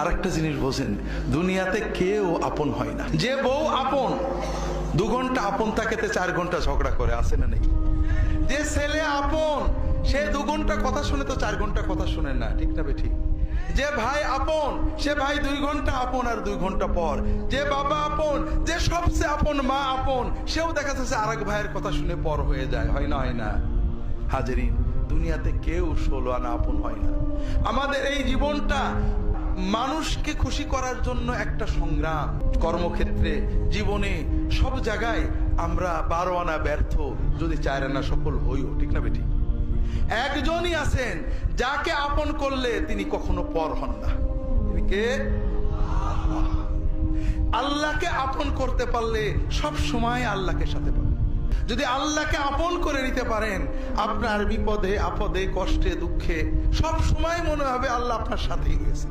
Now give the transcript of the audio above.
আরেকটা জিনিস বোঝেন, দুনিয়াতে কেউ আপন হয় না। যে বউ আপন 2 ঘন্টা আপন থাকেতে 4 ঘন্টা ঝগড়া করে, আছে না নেই? যে ছেলে আপন সে 2 ঘন্টা কথা শুনে তো 4 ঘন্টা কথা শুনে না, ঠিক না বেঠিক? যে ভাই আপন সে ভাই 2 ঘন্টা আপন আর 2 ঘন্টা পর। যে বাবা আপন, যে সবচেয়ে আপন মা আপন, সেও দেখা যাচ্ছে আরেক ভাইয়ের কথা শুনে পর হয়ে যায়, হয় না? হয় না হাজেরিন? দুনিয়াতে কেউ 16 আনা আপন হয় না। আমাদের এই জীবনটা মানুষকে খুশি করার জন্য একটা সংগ্রাম। কর্মক্ষেত্রে, জীবনে, সব জায়গায় আমরা 12 আনা ব্যর্থ যদি 4 আনা সফল হইও, ঠিক না বেটি? একজনই আছেন যাকে আপন করলে তিনি কখনো পর হন না। তিনি কে? আল্লাহকে আপন করতে পারলে সব সময় আল্লাহকে সাথে পাবেন। যদি আল্লাহকে আপন করে নিতে পারেন, আপনার বিপদে আপদে কষ্টে দুঃখে সব সময় মনে হবে আল্লাহ আপনার সাথেই রয়েছে।